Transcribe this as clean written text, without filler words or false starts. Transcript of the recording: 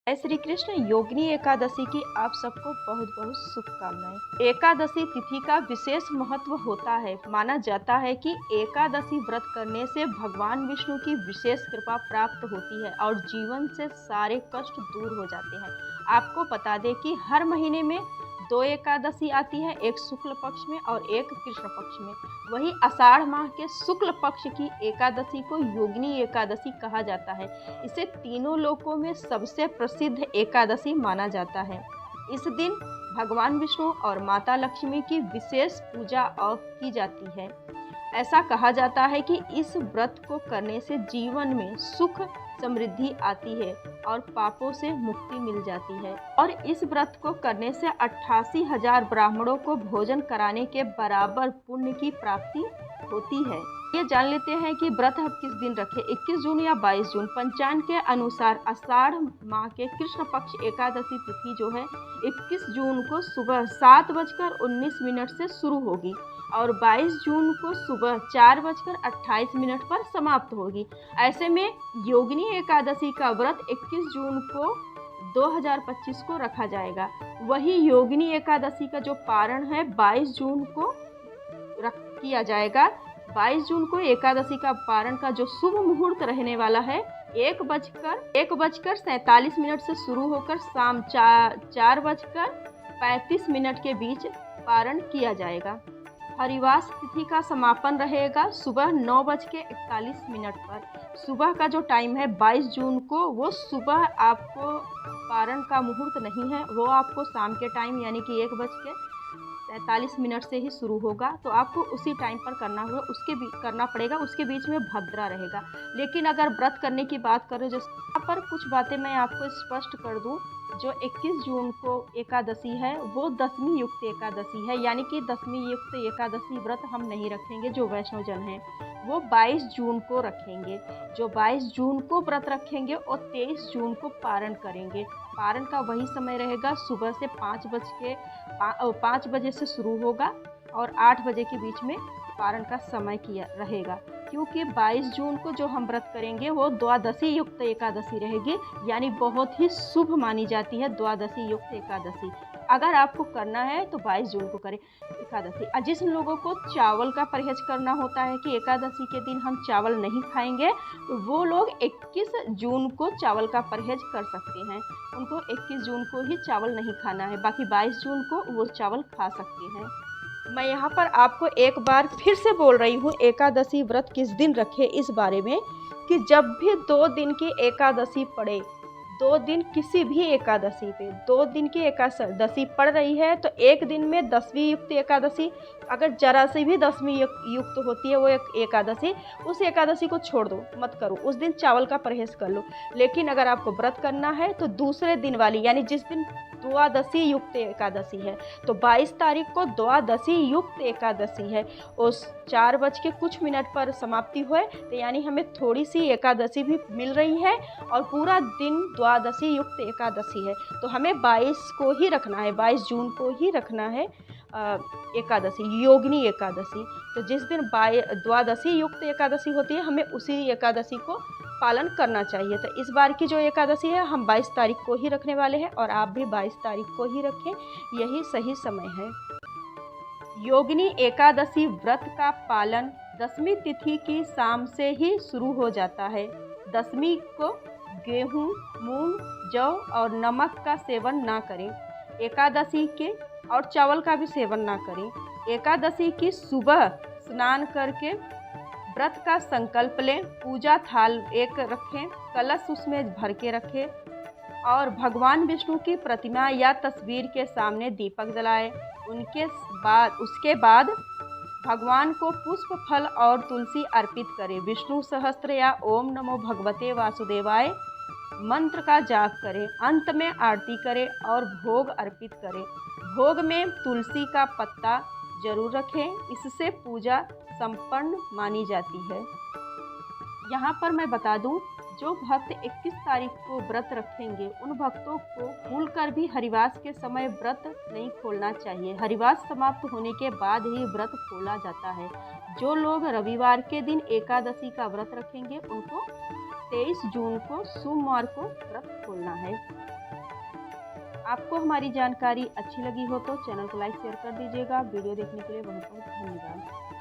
जय श्री कृष्ण। योगिनी एकादशी की आप सबको बहुत बहुत शुभकामनाएं। एकादशी तिथि का विशेष महत्व होता है। माना जाता है कि एकादशी व्रत करने से भगवान विष्णु की विशेष कृपा प्राप्त होती है और जीवन से सारे कष्ट दूर हो जाते हैं। आपको बता दें कि हर महीने में दो एकादशी आती है, एक शुक्ल पक्ष में और एक कृष्ण पक्ष में। वही आषाढ़ माह के शुक्ल पक्ष की एकादशी को योगिनी एकादशी कहा जाता है। इसे तीनों लोकों में सबसे प्रसिद्ध एकादशी माना जाता है। इस दिन भगवान विष्णु और माता लक्ष्मी की विशेष पूजा और की जाती है। ऐसा कहा जाता है कि इस व्रत को करने से जीवन में सुख समृद्धि आती है और पापों से मुक्ति मिल जाती है। और इस व्रत को करने से 88,000 ब्राह्मणों को भोजन कराने के बराबर पुण्य की प्राप्ति होती है। ये जान लेते हैं कि व्रत हम किस दिन रखें, 21 जून या 22 जून। पंचांग के अनुसार आषाढ़ माह के कृष्ण पक्ष एकादशी तिथि जो है 21 जून को सुबह 7:19 से शुरू होगी और 22 जून को सुबह 4:28 पर समाप्त होगी। ऐसे में योगिनी एकादशी का व्रत 21 जून को 2025 को रखा जाएगा। वही योगिनी एकादशी का जो पारण है 22 जून को किया जाएगा। 22 जून को एकादशी का पारण का जो शुभ मुहूर्त रहने वाला है 1:47 से शुरू होकर शाम 4:35 के बीच पारण किया जाएगा। हरिवास तिथि का समापन रहेगा सुबह 9:41 पर। सुबह का जो टाइम है 22 जून को वो सुबह आपको पारण का मुहूर्त नहीं है, वो आपको शाम के टाइम यानी कि 1:43 से ही शुरू होगा। तो आपको उसी टाइम पर करना पड़ेगा। उसके बीच में भद्रा रहेगा। लेकिन अगर व्रत करने की बात करें, जो यहाँ पर कुछ बातें मैं आपको स्पष्ट कर दूं, जो 21 जून को एकादशी है वो दशमी युक्त एकादशी है, यानी कि दशमी युक्त एकादशी व्रत हम नहीं रखेंगे। जो वैष्णव जन हैं वो 22 जून को रखेंगे। जो 22 जून को व्रत रखेंगे और 23 जून को पारण करेंगे। पारण का वही समय रहेगा, सुबह से 5 बजे से शुरू होगा और 8 बजे के बीच में पारण का समय किया रहेगा। क्योंकि 22 जून को जो हम व्रत करेंगे वो द्वादशी युक्त एकादशी रहेगी, यानी बहुत ही शुभ मानी जाती है द्वादशी युक्त एकादशी। अगर आपको करना है तो 22 जून को करें एकादशी। और जिन लोगों को चावल का परहेज करना होता है कि एकादशी के दिन हम चावल नहीं खाएंगे, तो वो लोग 21 जून को चावल का परहेज कर सकते हैं। उनको 21 जून को ही चावल नहीं खाना है, बाकी 22 जून को वो चावल खा सकते हैं। मैं यहाँ पर आपको एक बार फिर से बोल रही हूँ, एकादशी व्रत किस दिन रखें इस बारे में, कि जब भी 2 दिन की एकादशी पड़े, 2 दिन किसी भी एकादशी पे 2 दिन की एकादशी पड़ रही है तो एक दिन में दसवीं युक्त एकादशी, अगर जरा से भी दसवीं युक्त होती है वो एकादशी, उस एकादशी को छोड़ दो, मत करो। उस दिन चावल का परहेज कर लो। लेकिन अगर आपको व्रत करना है तो दूसरे दिन वाली, यानी जिस दिन द्वादशी युक्त एकादशी है, तो 22 तारीख को द्वादशी युक्त एकादशी है। उस 4 बज के कुछ मिनट पर समाप्ति हुए, तो यानी हमें थोड़ी सी एकादशी भी मिल रही है और पूरा दिन द्वादशी युक्त एकादशी है। तो हमें 22 को ही रखना है, 22 जून को ही रखना है एकादशी, योगिनी एकादशी। तो जिस दिन द्वादशी युक्त एकादशी होती है, हमें उसी एकादशी को पालन करना चाहिए। तो इस बार की जो एकादशी है हम 22 तारीख को ही रखने वाले हैं और आप भी 22 तारीख को ही रखें, यही सही समय है। योगिनी एकादशी व्रत का पालन दशमी तिथि की शाम से ही शुरू हो जाता है। दशमी को गेहूं, मूंग, जौ और नमक का सेवन ना करें। एकादशी के और चावल का भी सेवन ना करें। एकादशी की सुबह स्नान करके व्रत का संकल्प लें। पूजा थाल एक रखें, कलश उसमें भर के रखें और भगवान विष्णु की प्रतिमा या तस्वीर के सामने दीपक जलाएं। उसके बाद भगवान को पुष्प, फल और तुलसी अर्पित करें। विष्णु सहस्त्र या ओम नमो भगवते वासुदेवाय मंत्र का जाप करें। अंत में आरती करें और भोग अर्पित करें। भोग में तुलसी का पत्ता जरूर रखें, इससे पूजा संपन्न मानी जाती है। यहाँ पर मैं बता दूं, जो भक्त 21 तारीख को व्रत रखेंगे उन भक्तों को भूलकर भी हरिवास के समय व्रत नहीं खोलना चाहिए। हरिवास समाप्त होने के बाद ही व्रत खोला जाता है। जो लोग रविवार के दिन एकादशी का व्रत रखेंगे उनको 23 जून को सोमवार को व्रत खोलना है। आपको हमारी जानकारी अच्छी लगी हो तो चैनल को लाइक शेयर कर दीजिएगा। वीडियो देखने के लिए बहुत बहुत धन्यवाद।